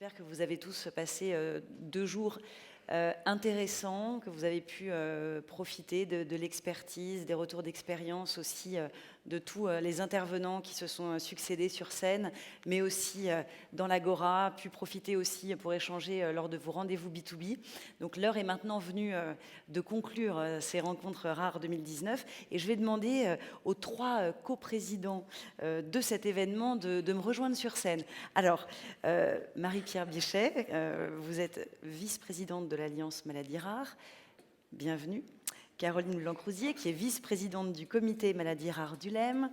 J'espère que vous avez tous passé 2 jours intéressants, que vous avez pu profiter de l'expertise, des retours d'expérience aussi de tous les intervenants qui se sont succédés sur scène, mais aussi dans l'Agora, pu profiter aussi pour échanger lors de vos rendez-vous B2B. Donc l'heure est maintenant venue de conclure ces rencontres rares 2019 et je vais demander aux 3 coprésidents de cet événement de me rejoindre sur scène. Alors, Marie-Pierre Biéchet, vous êtes vice-présidente de l'Alliance Maladies Rares. Bienvenue. Caroline Blanc-Crouzier, qui est vice-présidente du comité Maladies Rares du LEM,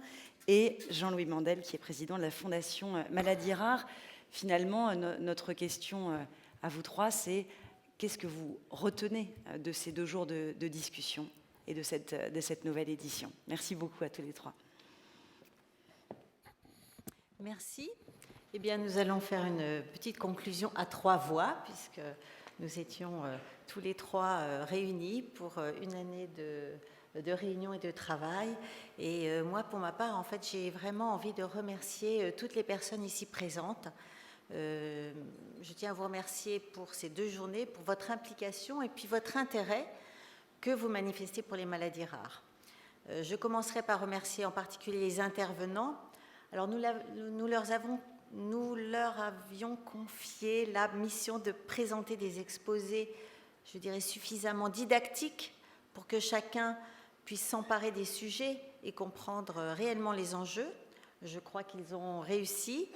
et Jean-Louis Mandel, qui est président de la Fondation Maladies Rares. Finalement, notre question à vous 3, c'est qu'est-ce que vous retenez de ces 2 jours de discussion et de cette nouvelle édition? Merci beaucoup à tous les 3. Merci. Eh bien, nous allons faire une petite conclusion à 3 voix, puisque nous étions tous les 3 réunis pour une année de réunion et de travail. Et moi, pour ma part, en fait, j'ai vraiment envie de remercier toutes les personnes ici présentes. Je tiens à vous remercier pour ces 2 journées, pour votre implication et puis votre intérêt que vous manifestez pour les maladies rares. Je commencerai par remercier en particulier les intervenants. Alors, nous leur avions confié la mission de présenter des exposés, je dirais, suffisamment didactiques pour que chacun puisse s'emparer des sujets et comprendre réellement les enjeux. Je crois qu'ils ont réussi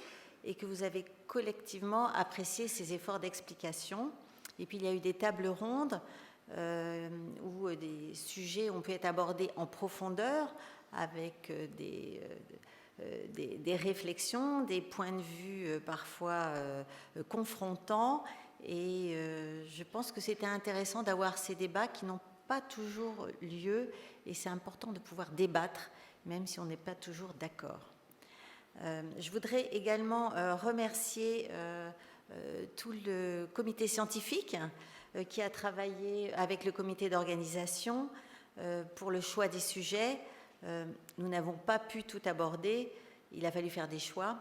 et que vous avez collectivement apprécié ces efforts d'explication. Et puis, il y a eu des tables rondes où des sujets ont pu être abordés en profondeur avec des réflexions, des points de vue parfois confrontants. Et je pense que c'était intéressant d'avoir ces débats qui n'ont pas toujours lieu. Et c'est important de pouvoir débattre, même si on n'est pas toujours d'accord. Je voudrais également remercier tout le comité scientifique qui a travaillé avec le comité d'organisation pour le choix des sujets. Nous n'avons pas pu tout aborder, il a fallu faire des choix.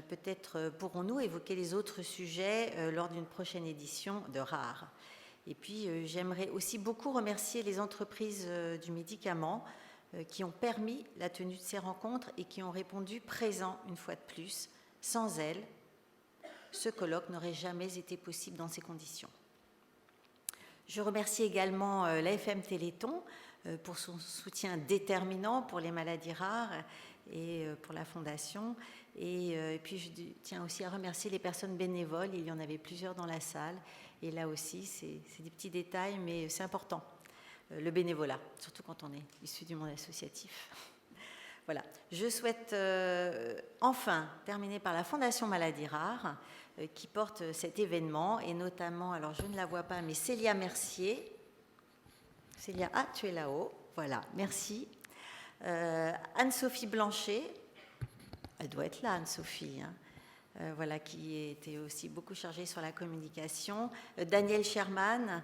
Peut-être pourrons-nous évoquer les autres sujets lors d'une prochaine édition de Rares. Et puis j'aimerais aussi beaucoup remercier les entreprises du médicament qui ont permis la tenue de ces rencontres et qui ont répondu présents une fois de plus. Sans elles, ce colloque n'aurait jamais été possible dans ces conditions. Je remercie également l'AFM Téléthon pour son soutien déterminant pour les maladies rares et pour la Fondation. Et puis je tiens aussi à remercier les personnes bénévoles, il y en avait plusieurs dans la salle. Et là aussi, c'est des petits détails, mais c'est important, le bénévolat, surtout quand on est issu du monde associatif. Voilà. Je souhaite enfin terminer par la Fondation Maladies Rares qui porte cet événement, et notamment, alors je ne la vois pas, mais Célia Mercier. Célia, ah, tu es là-haut, voilà, merci. Anne-Sophie Blanchet, elle doit être là, Anne-Sophie, hein. Voilà, qui était aussi beaucoup chargée sur la communication. Daniel Sherman,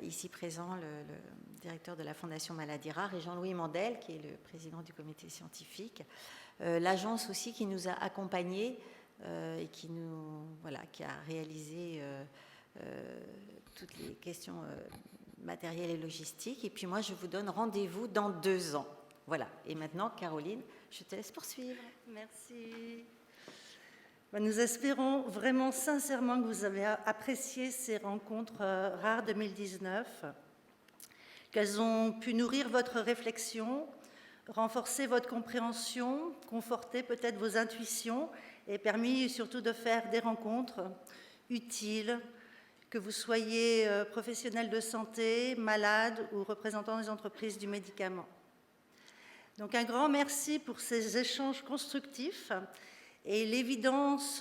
ici présent, le directeur de la Fondation Maladies Rares, et Jean-Louis Mandel, qui est le président du comité scientifique. L'agence aussi qui nous a accompagnés et qui a réalisé toutes les questions matérielles et logistiques. Et puis moi, je vous donne rendez-vous dans 2 ans. Voilà. Et maintenant, Caroline, je te laisse poursuivre. Merci. Nous espérons vraiment sincèrement que vous avez apprécié ces rencontres rares 2019, qu'elles ont pu nourrir votre réflexion, renforcer votre compréhension, conforter peut-être vos intuitions et permis surtout de faire des rencontres utiles, que vous soyez professionnels de santé, malades ou représentants des entreprises du médicament. Donc un grand merci pour ces échanges constructifs et l'évidence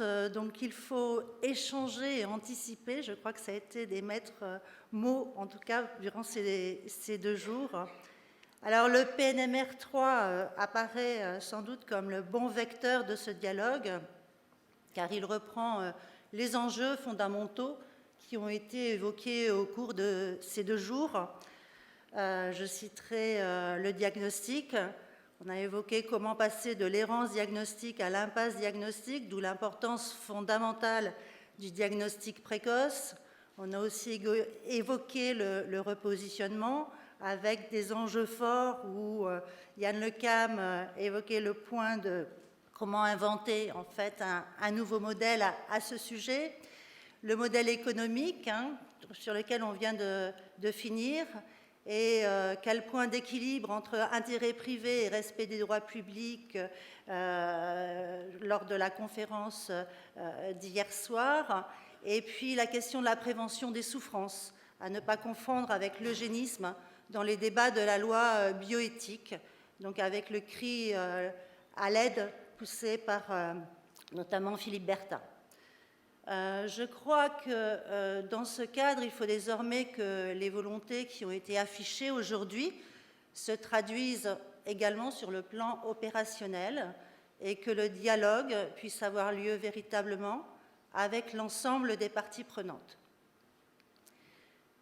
qu'il faut échanger et anticiper. Je crois que ça a été des maîtres mots, en tout cas durant ces 2 jours. Alors le PNMR3 apparaît sans doute comme le bon vecteur de ce dialogue, car il reprend les enjeux fondamentaux qui ont été évoqués au cours de ces 2 jours. Je citerai le diagnostic, On a évoqué comment passer de l'errance diagnostique à l'impasse diagnostique, d'où l'importance fondamentale du diagnostic précoce. On a aussi évoqué le repositionnement avec des enjeux forts où Yann Le Cam évoquait le point de comment inventer en fait un nouveau modèle à ce sujet. Le modèle économique sur lequel on vient de finir et quel point d'équilibre entre intérêt privé et respect des droits publics lors de la conférence d'hier soir. Et puis la question de la prévention des souffrances, à ne pas confondre avec l'eugénisme dans les débats de la loi bioéthique, donc avec le cri à l'aide poussé par notamment Philippe Berta. Je crois que dans ce cadre, il faut désormais que les volontés qui ont été affichées aujourd'hui se traduisent également sur le plan opérationnel et que le dialogue puisse avoir lieu véritablement avec l'ensemble des parties prenantes.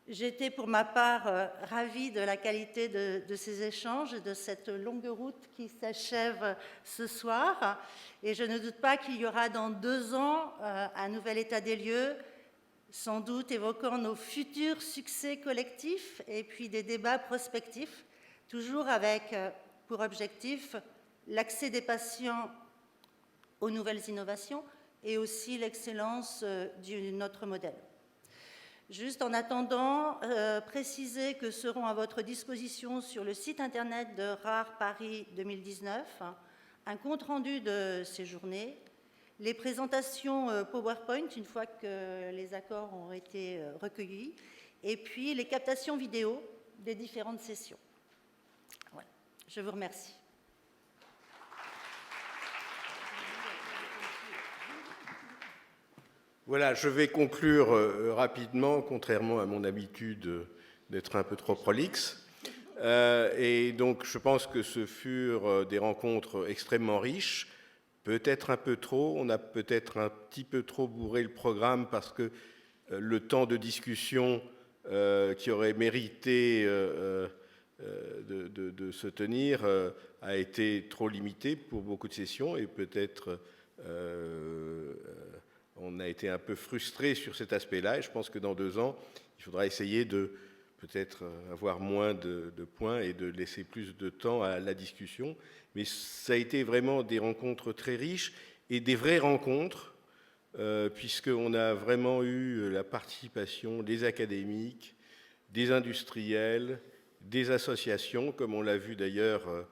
J'étais pour ma part ravie de la qualité de ces échanges, de cette longue route qui s'achève ce soir. Et je ne doute pas qu'il y aura dans 2 ans un nouvel état des lieux, sans doute évoquant nos futurs succès collectifs et puis des débats prospectifs, toujours avec pour objectif l'accès des patients aux nouvelles innovations et aussi l'excellence de notre modèle. Juste en attendant, préciser que seront à votre disposition sur le site internet de RAR Paris 2019 un compte-rendu de ces journées, les présentations PowerPoint une fois que les accords ont été recueillis, et puis les captations vidéo des différentes sessions. Voilà. Je vous remercie. Voilà, je vais conclure rapidement, contrairement à mon habitude d'être un peu trop prolixe. Et donc, je pense que ce furent des rencontres extrêmement riches, peut-être un peu trop. On a peut-être un petit peu trop bourré le programme parce que le temps de discussion qui aurait mérité de se tenir a été trop limité pour beaucoup de sessions et peut-être on a été un peu frustré sur cet aspect-là. Et je pense que dans 2 ans, il faudra essayer de peut-être avoir moins de points et de laisser plus de temps à la discussion. Mais ça a été vraiment des rencontres très riches et des vraies rencontres, puisqu'on a vraiment eu la participation des académiques, des industriels, des associations, comme on l'a vu d'ailleurs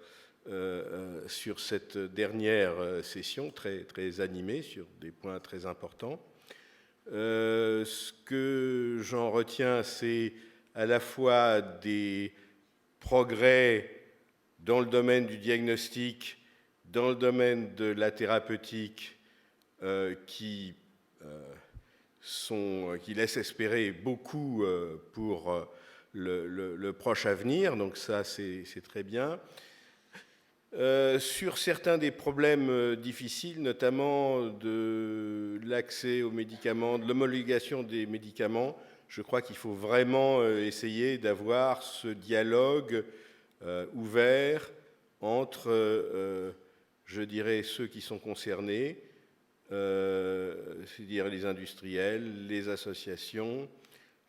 sur cette dernière session, très, très animée, sur des points très importants. Ce que j'en retiens, c'est à la fois des progrès dans le domaine du diagnostic, dans le domaine de la thérapeutique, qui laissent espérer beaucoup pour le proche avenir, donc ça c'est très bien. Sur certains des problèmes difficiles, notamment de l'accès aux médicaments, de l'homologation des médicaments, je crois qu'il faut vraiment essayer d'avoir ce dialogue ouvert entre, je dirais, ceux qui sont concernés, c'est-à-dire les industriels, les associations,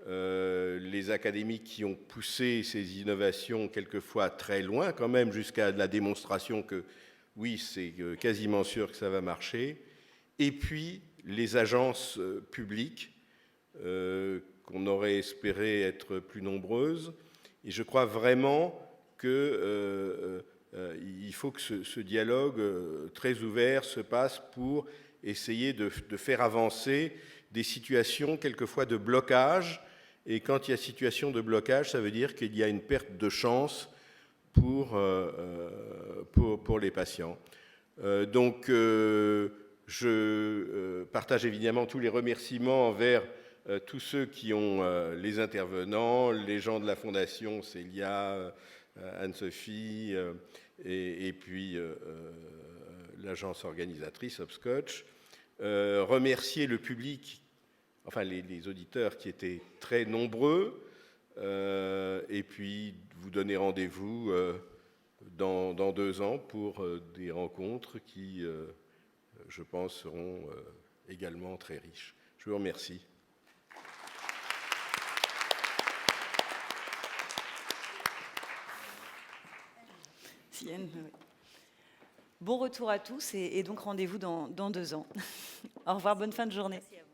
les académiques qui ont poussé ces innovations quelquefois très loin, quand même, jusqu'à la démonstration que, oui, c'est quasiment sûr que ça va marcher, et puis les agences publiques, qu'on aurait espéré être plus nombreuses. Et je crois vraiment qu'il faut que ce dialogue très ouvert se passe pour essayer de faire avancer des situations quelquefois de blocage. Et quand il y a situation de blocage, ça veut dire qu'il y a une perte de chance pour les patients. Donc, je partage évidemment tous les remerciements envers tous ceux qui ont les intervenants, les gens de la Fondation Célia, Anne-Sophie, et puis l'agence organisatrice Hopscotch. Remercier le public, enfin les auditeurs qui étaient très nombreux, et puis vous donner rendez-vous dans 2 ans pour des rencontres qui, je pense, seront également très riches. Je vous remercie. Bon retour à tous et donc rendez-vous dans 2 ans. Au revoir, bonne fin de journée. Merci à vous.